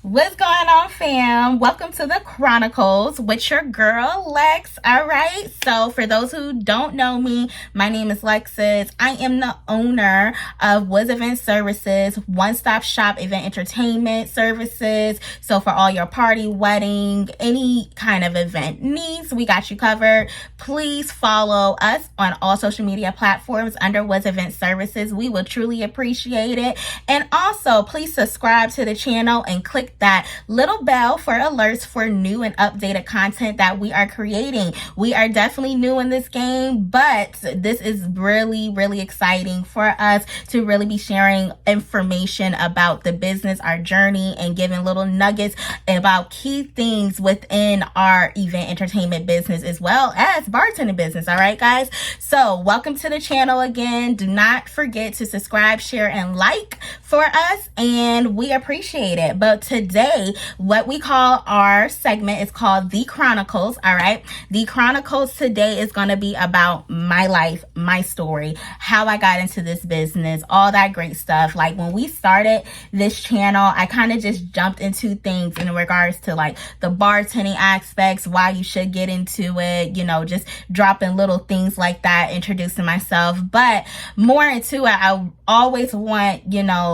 What's going on, fam? Welcome to the Chronicles with your girl, Lex. All right. So, for those who don't know me, my name is Lexus. I am the owner of Woods Event Services, one-stop shop event entertainment services. So, for all your party, wedding, any kind of event needs, we got you covered. Please follow us on all social media platforms under Woods Event Services. We will truly appreciate it. And also, please subscribe to the channel and click that little bell for alerts for new and updated content that we are creating. We are definitely new in this game, but this is really, really exciting for us to really be sharing information about the business, our journey, and giving little nuggets about key things within our event entertainment business as well as bartending business. All right, guys. So welcome to the channel again. Do not forget to subscribe, share, and like for us, and we appreciate it. But today, what we call our segment is called The Chronicles. All right. The Chronicles today is going to be about my life, my story, how I got into this business, all that great stuff. Like when we started this channel, I kind of just jumped into things in regards to like the bartending aspects, why you should get into it, just dropping little things like that, introducing myself. But more into it, I always want,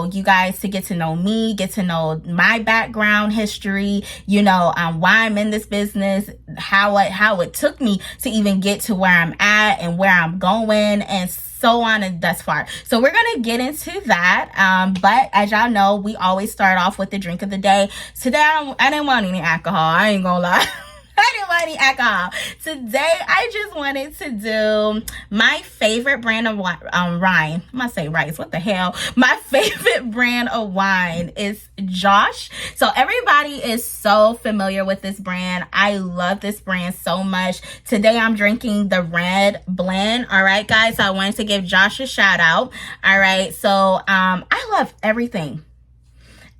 you guys to get to know me, get to know my background history, why I'm in this business, how it took me to even get to where I'm at and where I'm going, and so on and thus far. So we're going to get into that. But as y'all know, we always start off with the drink of the day. Today, I didn't want any alcohol. I ain't gonna lie. I didn't want any alcohol. Today, I just wanted to do my favorite brand of wine. I'm going to say rice. What the hell? My favorite brand of wine is Josh. So everybody is so familiar with this brand. I love this brand so much. Today, I'm drinking the red blend. All right, guys. So I wanted to give Josh a shout out. All right. So I love everything.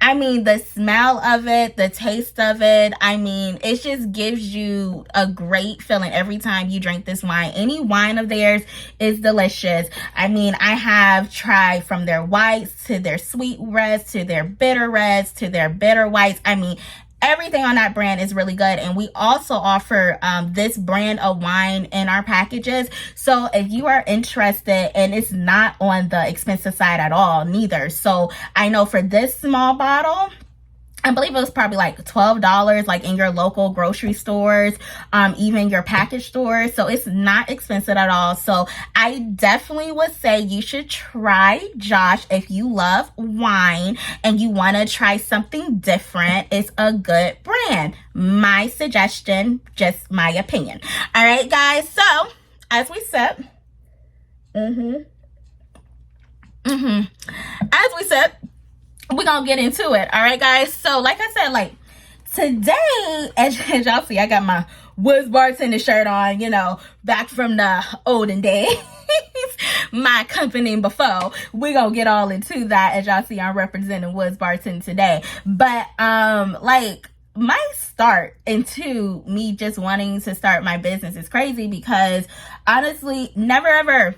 I mean, the smell of it, the taste of it, it just gives you a great feeling every time you drink this wine. Any wine of theirs is delicious. I have tried from their whites to their sweet reds to their bitter reds to their bitter whites. Everything on that brand is really good. And we also offer this brand of wine in our packages. So if you are interested, and it's not on the expensive side at all, neither. So I know for this small bottle, I believe it was probably like $12, like in your local grocery stores, even your package stores. So it's not expensive at all. So I definitely would say you should try Josh if you love wine and you want to try something different. It's a good brand. My suggestion, just my opinion. All right, guys. So as we sip, we're gonna get into it. All right, guys. So like I said, today, as y'all see, I got my Woods bartender shirt on, back from the olden days. My company before. We're gonna get all into that. As y'all see, I'm representing Woods bartending today. But my start into me just wanting to start my business is crazy, because honestly, never ever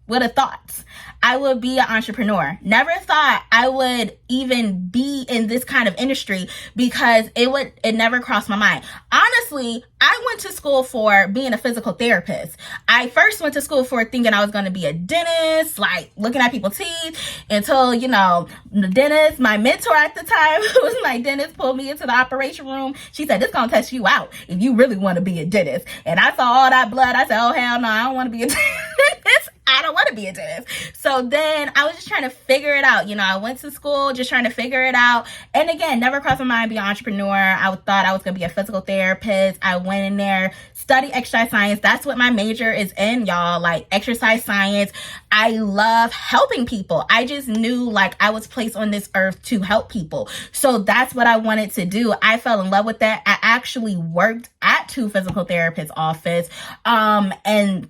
would have thought I would be an entrepreneur. Never thought I would even be in this kind of industry, because it never crossed my mind. Honestly, I went to school for being a physical therapist. I first went to school for thinking I was going to be a dentist, like looking at people's teeth, until, the dentist, my mentor at the time, who was my dentist, pulled me into the operation room. She said, "This going to test you out if you really want to be a dentist." And I saw all that blood. I said, "Oh, hell no, I don't want to be a dentist. I don't want to be a dentist." So then I was just trying to figure it out. I went to school just trying to figure it out. And again, never crossed my mind to be an entrepreneur. I thought I was going to be a physical therapist. I went in there, studied exercise science. That's what my major is in, y'all, like exercise science. I love helping people. I just knew I was placed on this earth to help people. So that's what I wanted to do. I fell in love with that. I actually worked at two physical therapist offices. And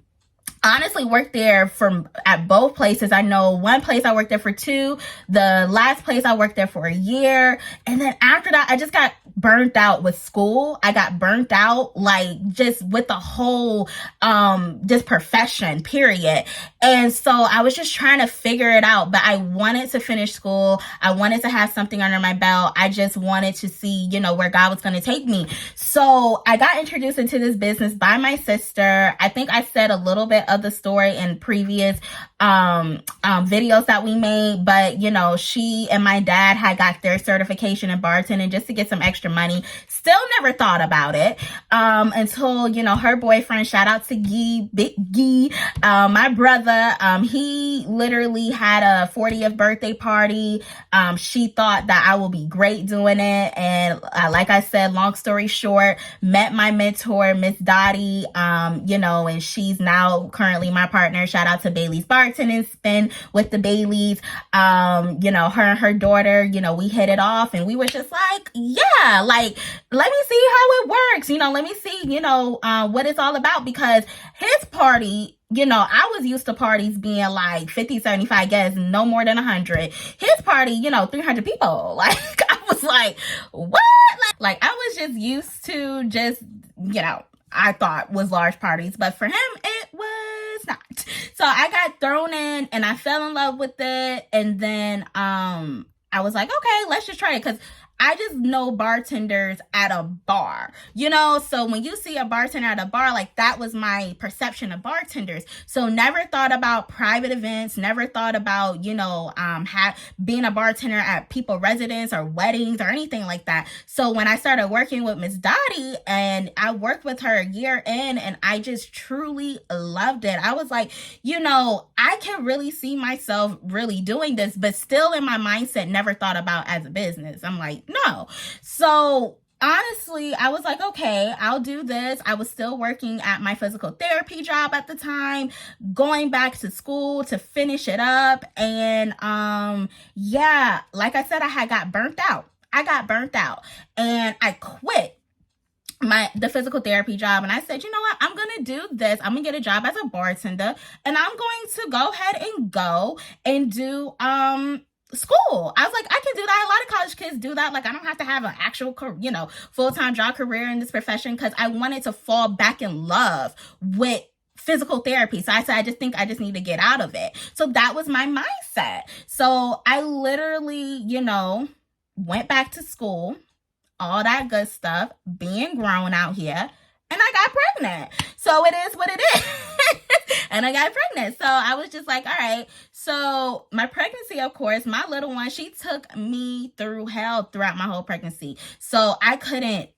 honestly worked there at both places. I know one place I worked there for 2. The last place I worked there for a year. And then after that, I just got burnt out with school. I got burnt out like just with the whole just profession, period. And so I was just trying to figure it out, but I wanted to finish school. I wanted to have something under my belt. I just wanted to see, where God was going to take me. So I got introduced into this business by my sister. I think I said a little bit of the story in previous videos that we made, but she and my dad had got their certification in bartending just to get some extra money. Still never thought about it until her boyfriend, shout out to Big Gee, my brother, he literally had a 40th birthday party. She thought that I will be great doing it, and like I said, long story short, met my mentor, Miss Dottie, and she's now currently my partner. Shout out to Bailey's Bartending Spin with the Baileys. Her and her daughter, we hit it off, and we were just like, yeah, like, let me see how it works. Let me see, what it's all about, because his party, I was used to parties being like 50, 75 guests, no more than 100. His party, 300 people. Like, I was like, what? Like, I was just used to just, I thought was large parties, but for him, it was not. So I got thrown in and I fell in love with it. And then, I was like, okay, let's just try it. 'Cause I just know bartenders at a bar, so when you see a bartender at a bar, like, that was my perception of bartenders. So never thought about private events, never thought about, being a bartender at people's residence or weddings or anything like that. So when I started working with Miss Dottie, and I worked with her a year in, and I just truly loved it. I was like, I can really see myself really doing this, but still in my mindset, never thought about as a business. I'm like, no. So honestly, I was like, okay, I'll do this. I was still working at my physical therapy job at the time, going back to school to finish it up. And yeah, like I said, I had got burnt out. And I quit the physical therapy job, and I said, you know what, I'm gonna do this. I'm gonna get a job as a bartender, and I'm going to go ahead and go and do school. I was like, I can do that. A lot of college kids do that. Like, I don't have to have an actual full-time job career in this profession, because I wanted to fall back in love with physical therapy. So I said, I just need to get out of it. So that was my mindset. So I literally, went back to school, all that good stuff, being grown out here, and I got pregnant. So it is what it is. And I got pregnant. So I was just like, all right. So my pregnancy, of course, my little one, she took me through hell throughout my whole pregnancy. So I couldn't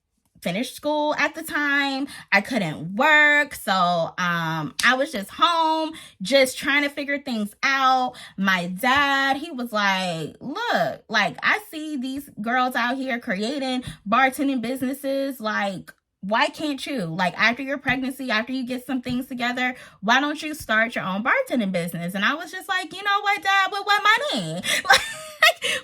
finish school at the time. I couldn't work. So I was just home, just trying to figure things out. My dad, he was like, look, like, I see these girls out here creating bartending businesses. Like, why can't you? Like, after your pregnancy, after you get some things together, why don't you start your own bartending business? And I was just like, you know what, Dad, with what money? Like,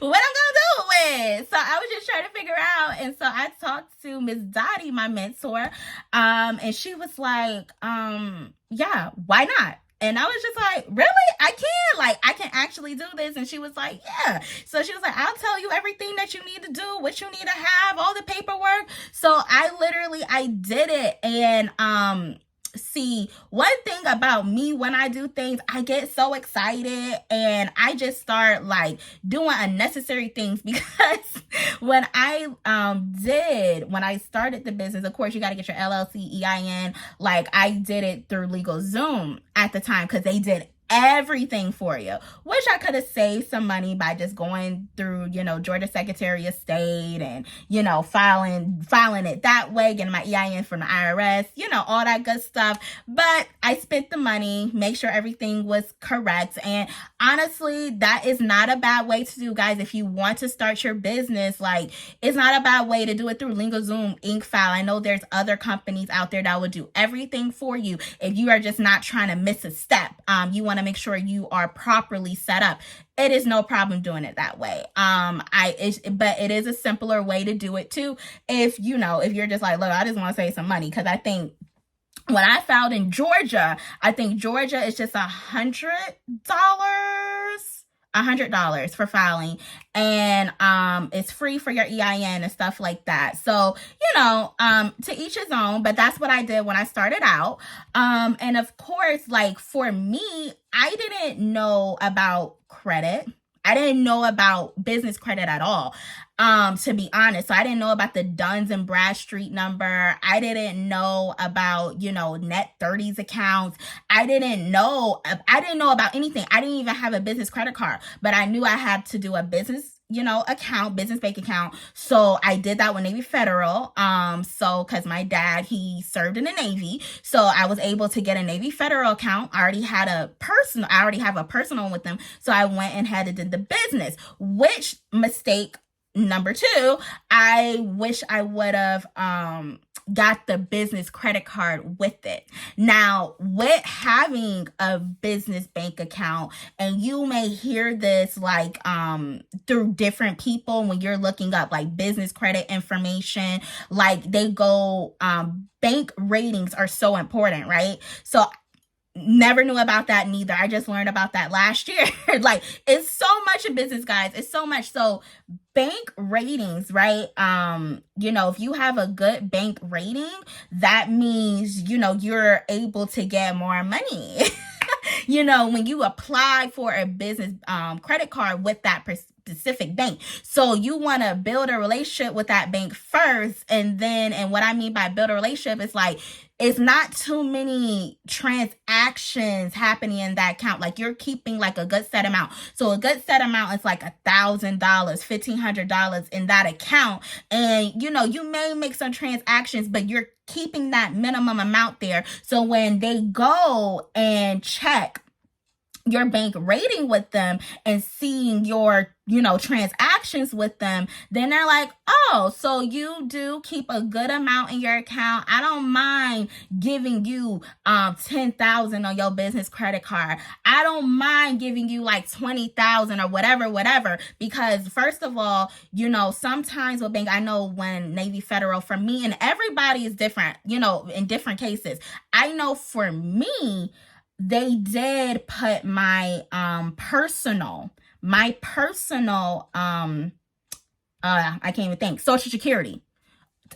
what I'm gonna do with? So I was just trying to figure out. And so I talked to Miss Dottie, my mentor, and she was like, yeah, why not? And I was just like, really? I can? Like, I can actually do this? And she was like, yeah. So she was like, I'll tell you everything that you need to do, what you need to have, all the paperwork. So I did it. And see, one thing about me, when I do things, I get so excited and I just start like doing unnecessary things, because when I started the business, of course, you got to get your LLC EIN. Like, I did it through LegalZoom at the time, because they did everything for you, which I could have saved some money by just going through, Georgia Secretary of State and, filing it that way, getting my EIN from the IRS, all that good stuff. But I spent the money, make sure everything was correct. And honestly, that is not a bad way to do, guys. If you want to start your business, like, it's not a bad way to do it through LegalZoom, InkFile. I know there's other companies out there that will do everything for you. If you are just not trying to miss a step, you want to make sure you are properly set up. It is no problem doing it that way. But it is a simpler way to do it too. If you're just like, look, I just want to save some money, because I think when I filed in Georgia, I think Georgia is just $100 for filing, and it's free for your EIN and stuff like that. So to each his own, but that's what I did when I started out. And of course, like for me, I didn't know about credit. I didn't know about business credit at all, to be honest. So I didn't know about the Duns and Bradstreet number. I didn't know about, net 30s accounts. I didn't know about anything. I didn't even have a business credit card, but I knew I had to do a business business bank account. So I did that with Navy Federal. Cause my dad, he served in the Navy. So I was able to get a Navy Federal account. I already have a personal with them. So I went and had to do the business, which mistake number 2, I wish I would have, got the business credit card with it. Now, with having a business bank account, and you may hear this like through different people when you're looking up like business credit information, like they go bank ratings are so important, right? So never knew about that neither. I just learned about that last year. Like it's so much in business, guys. It's so much. So bank ratings, right? If you have a good bank rating, that means, you're able to get more money. When you apply for a business credit card with that specific bank. So you want to build a relationship with that bank first. And what I mean by build a relationship is like, it's not too many transactions happening in that account. Like you're keeping like a good set amount. So a good set amount is like $1,000, $1,500 in that account. And you may make some transactions, but you're keeping that minimum amount there. So when they go and check your bank rating with them and seeing your, transactions with them, then they're like, oh, so you do keep a good amount in your account. I don't mind giving you $10,000 on your business credit card. I don't mind giving you like $20,000 or whatever. Because first of all, sometimes with bank, I know when Navy Federal, for me, and everybody is different, in different cases. I know for me, they did put my personal I can't even think, Social Security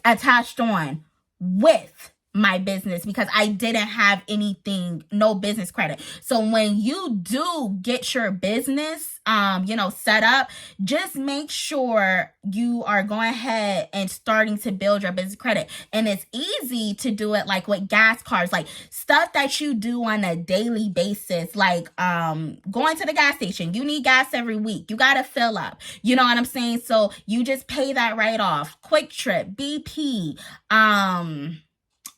attached on with my business because I didn't have anything, no business credit. So when you do get your business, set up, just make sure you are going ahead and starting to build your business credit. And it's easy to do it like with gas cards, like stuff that you do on a daily basis, like going to the gas station. You need gas every week. You got to fill up. You know what I'm saying? So you just pay that right off. Quick Trip, BP,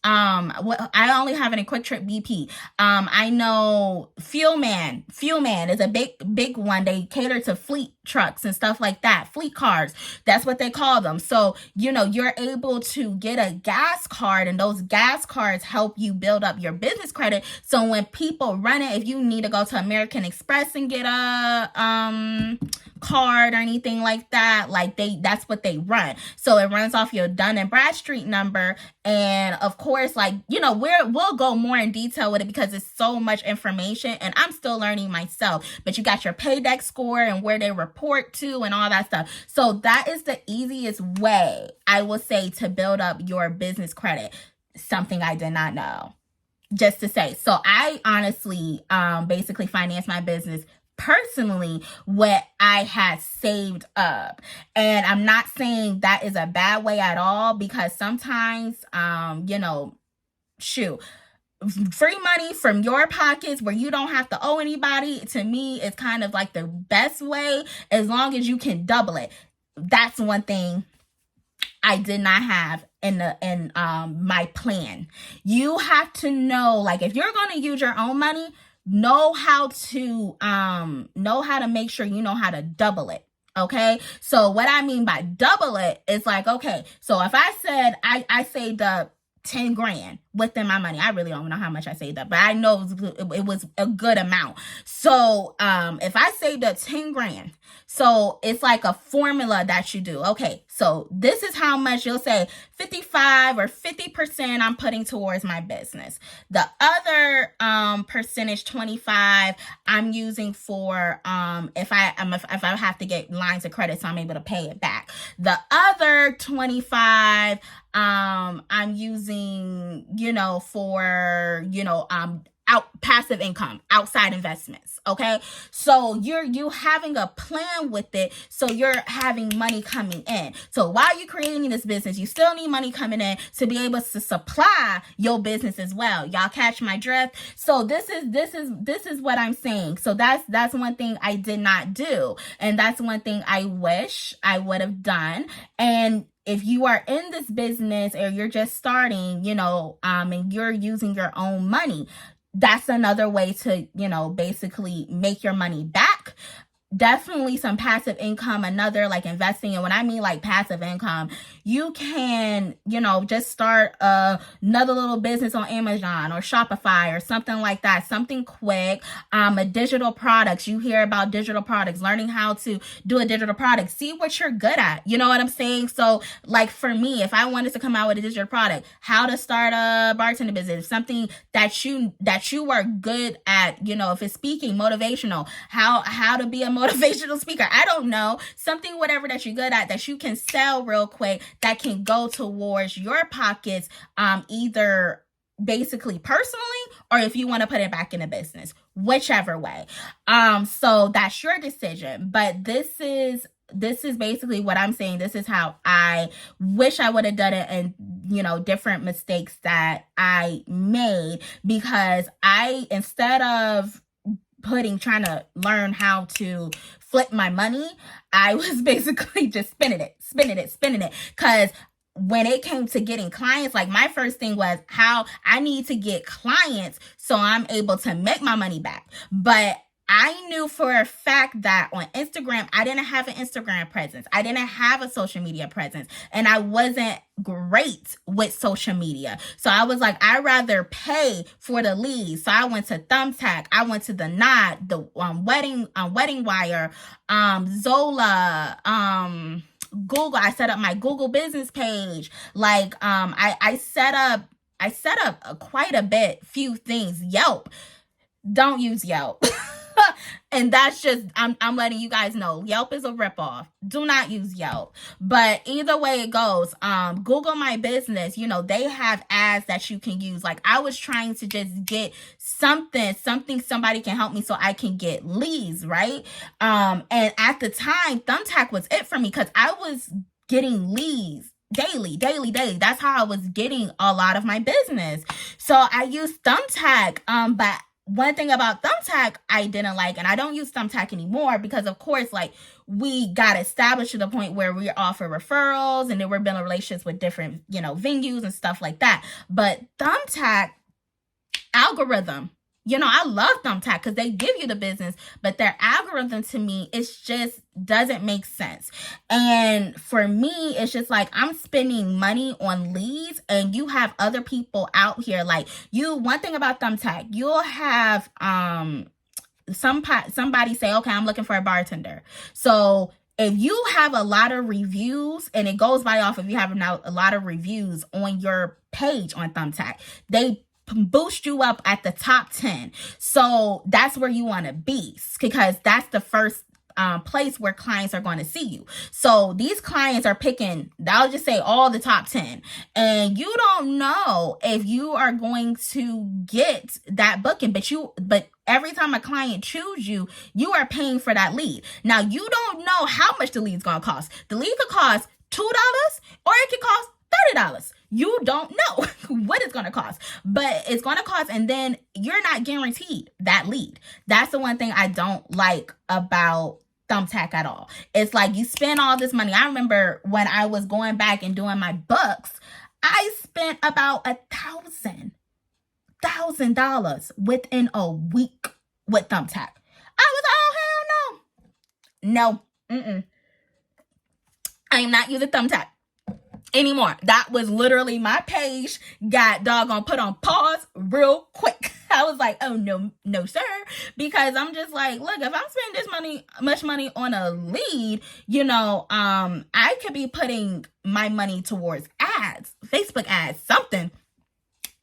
I only have it in Quick Trip BP. I know Fuel Man is a big one. They cater to fleet trucks and stuff like that. Fleet cars. That's what they call them. So, you're able to get a gas card, and those gas cards help you build up your business credit. So when people run it, if you need to go to American Express and get a, card or anything like that, like that's what they run. So it runs off your Dun and Bradstreet number. And of course, like, we'll go more in detail with it because it's so much information and I'm still learning myself, but you got your paydex score and where they report to and all that stuff. So that is the easiest way, I will say, to build up your business credit. Something I did not know, just to say. So I honestly, basically financed my business personally what I had saved up. And I'm not saying that is a bad way at all, because sometimes, free money from your pockets where you don't have to owe anybody, to me, is kind of like the best way, as long as you can double it. That's one thing I did not have in my plan. You have to know, like, if you're going to use your own money, know how to make sure you know how to double it. Okay. So what I mean by double it is like, okay, so if I said I saved up 10 grand within my money. I really don't know how much I saved up, but I know it was a good amount. So if I saved up 10 grand, so it's like a formula that you do. Okay, so this is how much you'll say 55 or 50% I'm putting towards my business. The other percentage, 25, I'm using for if I have to get lines of credit so I'm able to pay it back. The other 25 I'm using, for, passive income, outside investments. Okay. So you having a plan with it. So you're having money coming in. So while you're creating this business, you still need money coming in to be able to supply your business as well. Y'all catch my drift? So this is what I'm saying. So that's one thing I did not do. And that's one thing I wish I would have done. And if you are in this business or you're just starting, and you're using your own money, that's another way to, basically make your money back. Definitely some passive income, another like investing. And when I mean like passive income, you can, just start another little business on Amazon or Shopify or something like that, something quick. A digital products. You hear about digital products, learning how to do a digital product, see what you're good at. You know what I'm saying? So like for me, if I wanted to come out with a digital product, how to start a bartender business, something that you are good at, if it's speaking, motivational, how to be a motivational speaker. I don't know. Something, whatever that you're good at that you can sell real quick that can go towards your pockets, either basically personally or if you want to put it back in a business, whichever way. So that's your decision. But this is basically what I'm saying. This is how I wish I would have done it, and different mistakes that I made, because instead of trying to learn how to flip my money, I was basically just spinning it. Because when it came to getting clients, like my first thing was how I need to get clients so I'm able to make my money back. But I knew for a fact that on Instagram, I didn't have an Instagram presence. I didn't have a social media presence, and I wasn't great with social media. So I was like, I'd rather pay for the leads. So I went to Thumbtack. I went to the Knot, the Wedding Wire, Zola, Google. I set up my Google business page. Like, I set up quite a few things. Yelp. Don't use Yelp. And that's just, I'm letting you guys know, Yelp is a ripoff. Do not use Yelp. But either way it goes, Google My Business, they have ads that you can use. Like I was trying to just get something somebody can help me so I can get leads, right? And at the time, Thumbtack was it for me because I was getting leads daily. That's how I was getting a lot of my business. So I used Thumbtack, but one thing about Thumbtack I didn't like, and I don't use Thumbtack anymore because, of course, like we got established to the point where we offer referrals and then we're building relationships with different, venues and stuff like that. But Thumbtack algorithm, I love Thumbtack because they give you the business, but their algorithm to me, it's just doesn't make sense. And for me, it's just like I'm spending money on leads, and you have other people out here. Like one thing about Thumbtack, you'll have somebody say, okay, I'm looking for a bartender. So if you have a lot of reviews, and it goes by off if you have a lot of reviews on your page on Thumbtack, they boost you up at the top 10. So that's where you want to be, because that's the first place where clients are going to see you. So these clients are picking, I'll just say, all the top 10, and you don't know if you are going to get that booking, but every time a client chooses you, you are paying for that lead. Now you don't know how much the lead's going to cost. The lead could cost $2 or it could cost $30. You don't know what it's going to cost, but it's going to cost, and then you're not guaranteed that lead. That's the one thing I don't like about Thumbtack at all. It's like you spend all this money. I remember when I was going back and doing my books, I spent about $1,000 within a week with Thumbtack. I was, oh, hell no. No. I am not using Thumbtack. anymore. That was literally my page got doggone put on pause real quick. I was like, oh no sir, because I'm just like, look, if I'm spending this much money on a lead, I could be putting my money towards ads, Facebook ads, something.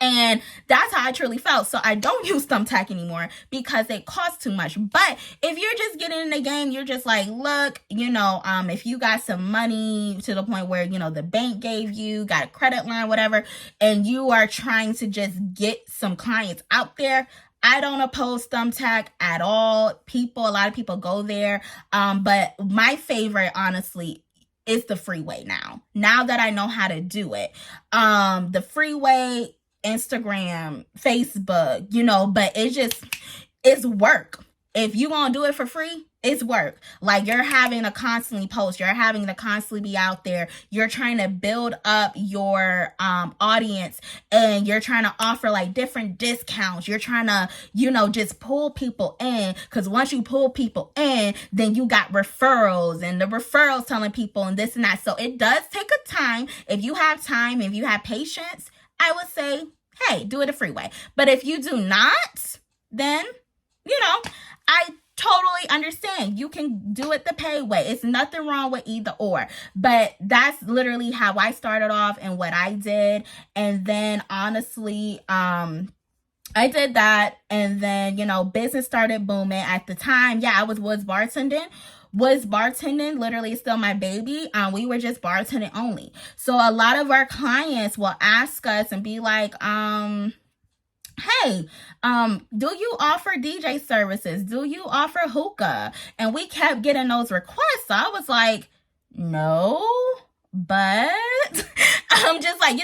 And that's how I truly felt. So I don't use Thumbtack anymore because it costs too much. But if you're just getting in the game, you're just like, look, if you got some money to the point where, the bank gave you, got a credit line, whatever, and you are trying to just get some clients out there, I don't oppose Thumbtack at all. A lot of people go there. But my favorite, honestly, is the freeway now that I know how to do it. The freeway, Instagram, Facebook, but it's work. If you gonna do it for free, it's work. Like, you're having to constantly post, you're having to constantly be out there, you're trying to build up your audience, and you're trying to offer like different discounts. You're trying to, just pull people in, because once you pull people in, then you got referrals, and the referrals telling people and this and that. So it does take a time. If you have time, if you have patience, I would say, hey, do it a freeway. But if you do not, then, I totally understand. You can do it the pay way. It's nothing wrong with either or. But that's literally how I started off and what I did. And then, honestly, I did that. And then, business started booming. At the time, I was bartending. Literally still my baby. We were just bartending only. So a lot of our clients will ask us and be like, hey, do you offer DJ services? Do you offer hookah? And we kept getting those requests. So I was like, no, but I'm just like,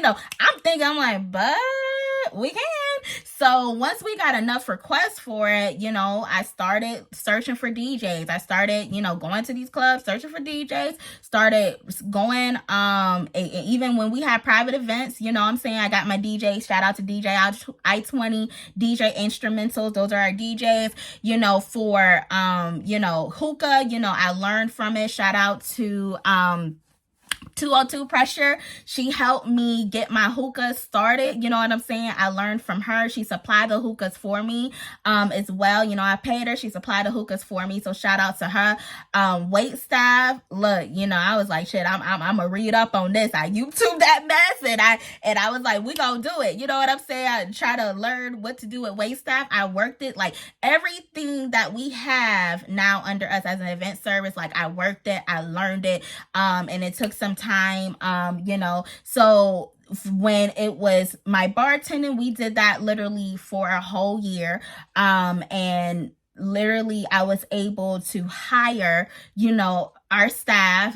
but we can. So once we got enough requests for it, I started searching for DJs. I started, going to these clubs, searching for DJs, started going, even when we had private events, I got my DJs. Shout out to DJ I-20, DJ Instrumentals. Those are our DJs, for, hookah, I learned from it. Shout out to, 202 Pressure. She helped me get my hookah started. You know what I'm saying? I learned from her. She supplied the hookahs for me as well. I paid her. She supplied the hookahs for me. So shout out to her. Wait staff. Look, I was like, shit, I'm gonna read up on this. I YouTube that mess and I was like, we gonna do it. You know what I'm saying? I try to learn what to do with wait staff. I worked it, like everything that we have now under us as an event service. Like, I worked it, I learned it, and it took some time, so when it was my bartending, we did that literally for a whole year, and literally I was able to hire, our staff,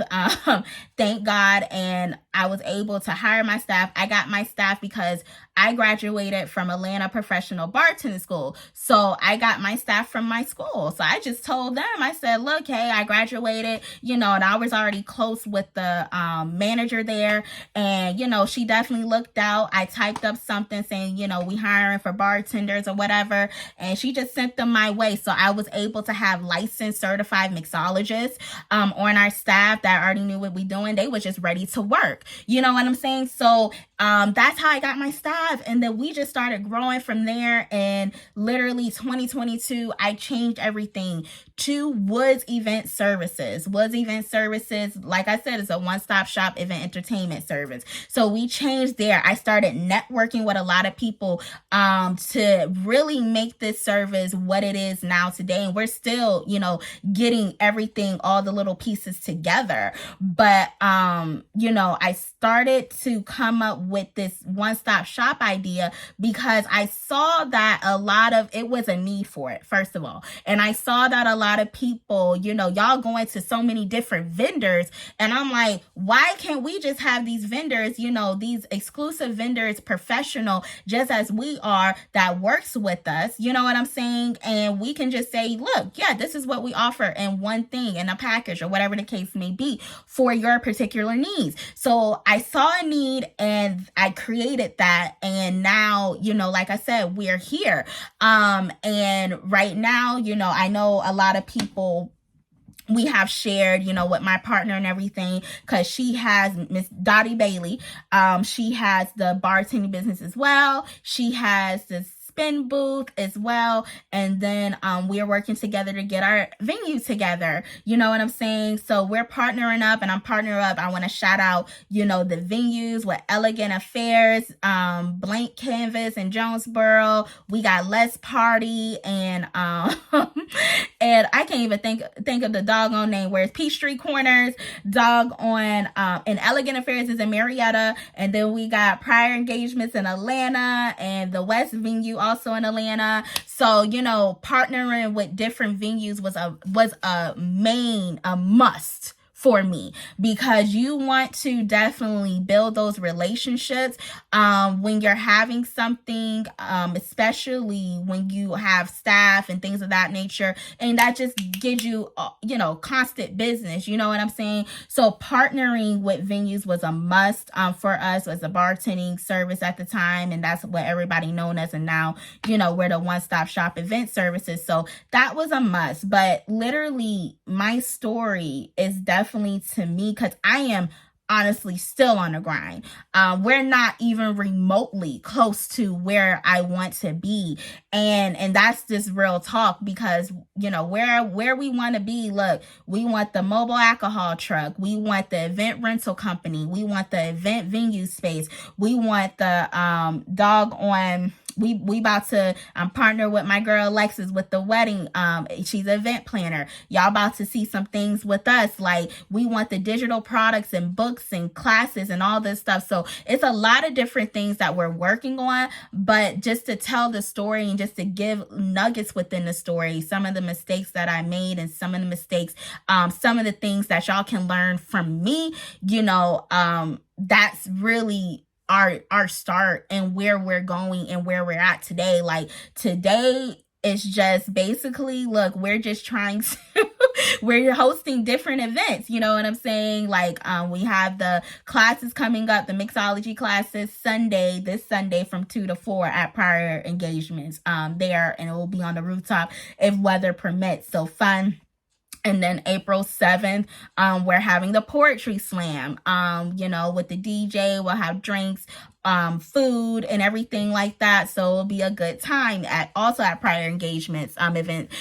thank God, and I was able to hire my staff. I got my staff because I graduated from Atlanta Professional Bartending School. So I got my staff from my school. So I just told them, I said, look, hey, I graduated, and I was already close with the manager there. And, she definitely looked out. I typed up something saying, we hiring for bartenders or whatever. And she just sent them my way. So I was able to have licensed certified mixologists on our staff that already knew what we doing. They was just ready to work. You know what I'm saying? So that's how I got my staff. And then we just started growing from there. And literally 2022, I changed everything to Woods Event Services. Woods Event Services, like I said, is a one-stop shop event entertainment service. So we changed there. I started networking with a lot of people to really make this service what it is now today. And we're still, getting everything, all the little pieces together. But, I started to come up with this one-stop shop idea because I saw that it was a need for it, first of all. And I saw that a lot of people, y'all going to so many different vendors. And I'm like, why can't we just have these vendors, these exclusive vendors, professional, just as we are, that works with us, you know what I'm saying? And we can just say, look, yeah, this is what we offer in one thing, in a package, or whatever the case may be, for your particular needs. So I saw a need and I created that. And now, like I said, we're here. And right now, I know a lot of people we have shared, with my partner and everything, because she has Miss Dottie Bailey. She has the bartending business as well. She has this spin booth as well, and then we are working together to get our venue together. You know what I'm saying? So we're partnering up, and I'm partnering up. I want to shout out, the venues with Elegant Affairs, Blank Canvas in Jonesboro. We got Let's Party, and and I can't even think of the doggone name. Where's Peachtree Corners, and Elegant Affairs is in Marietta, and then we got Pryor Engagements in Atlanta, and the West venue also in Atlanta. So, partnering with different venues was a must for me, because you want to definitely build those relationships when you're having something, especially when you have staff and things of that nature, and that just gives you constant business. You know what I'm saying? So partnering with venues was a must for us as a bartending service at the time, and that's what everybody known as. And now we're the one-stop shop event services, so that was a must. But literally my story is definitely, to me, because I am honestly still on the grind. We're not even remotely close to where I want to be, and that's just real talk, because where we want to be. Look, we want the mobile alcohol truck, we want the event rental company, we want the event venue space, we want the we about to partner with my girl Lexus with the wedding. She's an event planner. Y'all about to see some things with us. Like, we want the digital products and books and classes and all this stuff. So it's a lot of different things that we're working on. But just to tell the story and just to give nuggets within the story, some of the mistakes that I made and some of the mistakes, some of the things that y'all can learn from me, that's really our start and where we're going and where we're at today. Like, today is just basically, look, we're just trying to we're hosting different events, you know what I'm saying? Like, we have the classes coming up, the mixology classes this Sunday from 2 to 4 at Pryor Engagements there, and it will be on the rooftop if weather permits. So fun. And then April 7th, we're having the poetry slam, with the DJ. We'll have drinks, food and everything like that. So it'll be a good time also at Pryor Engagements event,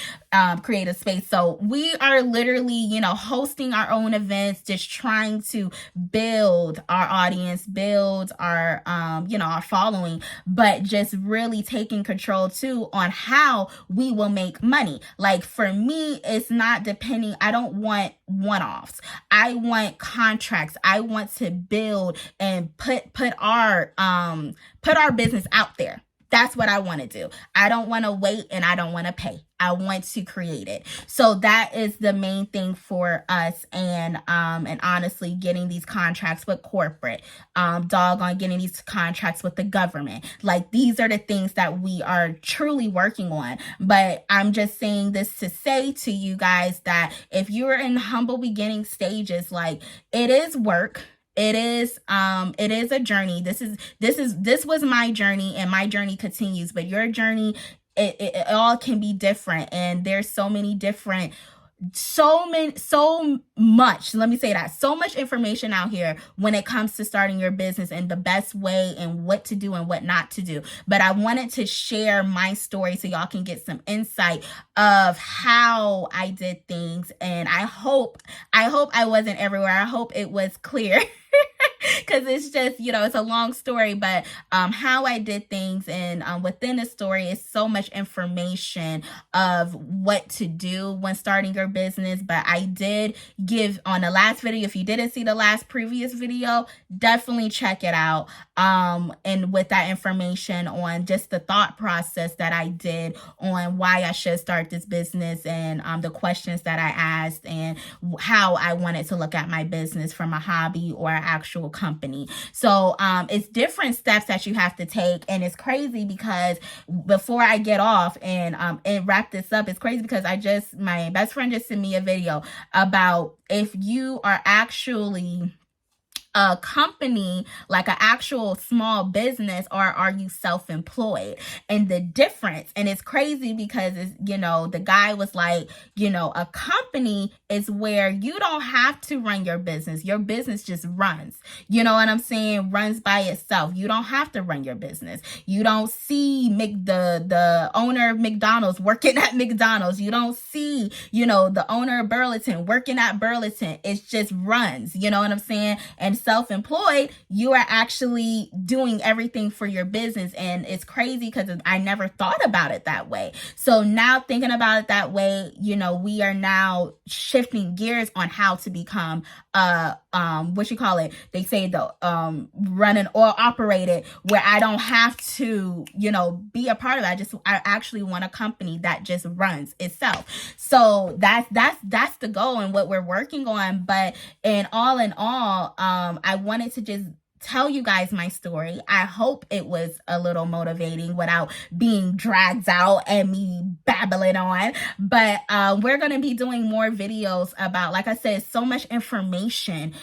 creative space. So we are literally, hosting our own events, just trying to build our audience, build our, our following, but just really taking control too on how we will make money. Like, for me, it's not depending. I don't want one-offs. I want contracts. I want to build and put our business out there. That's what I want to do. I don't want to wait, and I don't want to pay. I want to create it. So that is the main thing for us. And honestly, getting these contracts with corporate, getting these contracts with the government. Like, these are the things that we are truly working on. But I'm just saying this to say to you guys that if you're in humble beginning stages, like, it is work. It is a journey. This was my journey, and my journey continues, but your journey, it all can be different. And there's so much, let me say that, so much information out here when it comes to starting your business and the best way and what to do and what not to do. But I wanted to share my story so y'all can get some insight of how I did things. And I hope I wasn't everywhere. I hope it was clear. Because it's just, it's a long story, but how I did things, and within the story is so much information of what to do when starting your business. But I did give on the last video. If you didn't see the previous video, definitely check it out. And with that information on just the thought process that I did on why I should start this business, and the questions that I asked, and how I wanted to look at my business from a hobby or an actual company. So it's different steps that you have to take. And it's crazy because before I get off and wrap this up, it's crazy because my best friend just sent me a video about if you are actually a company, like an actual small business, or are you self-employed? And the difference, and it's crazy because it's, the guy was like, a company is where you don't have to run your business just runs, you know what I'm saying, runs by itself. You don't have to run your business. You don't see the owner of McDonald's working at McDonald's. You don't see, the owner of Burlington working at Burlington. It just runs, you know what I'm saying? And self-employed, you are actually doing everything for your business. And it's crazy because I never thought about it that way. So now thinking about it that way, we are now shifting gears on how to become they say the running or operated, where I don't have to, be a part of it. I actually want a company that just runs itself. So that's the goal and what we're working on. But in all, I wanted to just tell you guys my story. I hope it was a little motivating without being dragged out and me babbling on. But we're going to be doing more videos about, like I said, so much information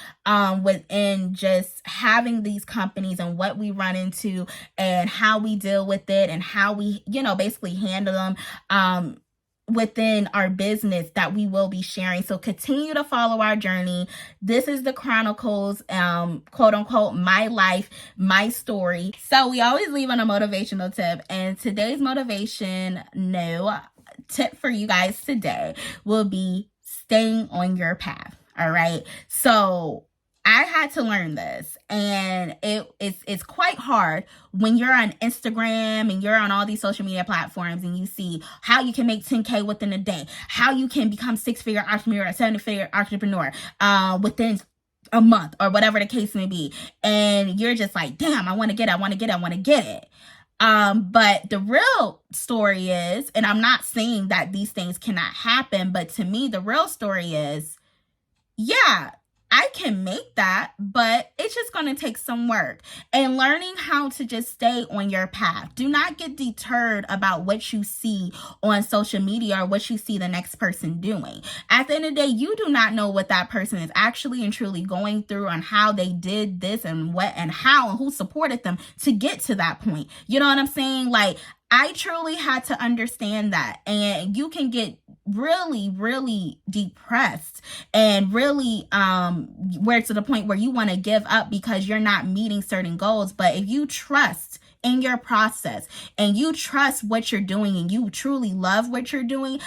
within just having these companies and what we run into and how we deal with it and how we, basically handle them within our business that we will be sharing. So continue to follow our journey. This is the Chronicles, quote unquote, my life, my story. So we always leave on a motivational tip, and today's tip for you guys today will be staying on your path. All right. So I had to learn this, and it's quite hard when you're on Instagram and you're on all these social media platforms and you see how you can make 10K within a day, how you can become 6-figure entrepreneur, 7-figure entrepreneur within a month, or whatever the case may be. And you're just like, damn, I want to get it. But the real story is, and I'm not saying that these things cannot happen, but to me, the real story is, yeah, I can make that, but it's just going to take some work and learning how to just stay on your path. Do not get deterred about what you see on social media or what you see the next person doing. At the end of the day, you do not know what that person is actually and truly going through and how they did this and what and how and who supported them to get to that point. You know what I'm saying? Like, I truly had to understand that. And you can get really, really depressed and really where to the point where you want to give up because you're not meeting certain goals. But if you trust in your process and you trust what you're doing and you truly love what you're doing,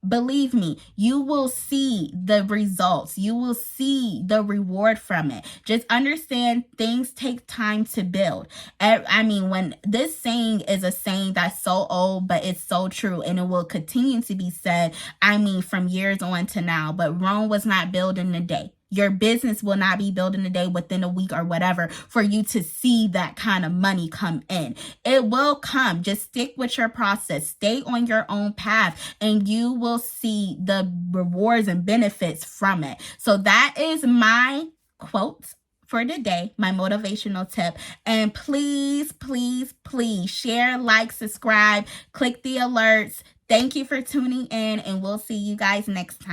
believe me, you will see the results. You will see the reward from it. Just understand things take time to build. I mean, when this saying is a saying that's so old, but it's so true, and it will continue to be said, from years on to now. But Rome was not built in a day. Your business will not be built in a day, within a week or whatever, for you to see that kind of money come in. It will come. Just stick with your process. Stay on your own path, and you will see the rewards and benefits from it. So that is my quote for today, my motivational tip. And please, please, please share, like, subscribe, click the alerts. Thank you for tuning in, and we'll see you guys next time.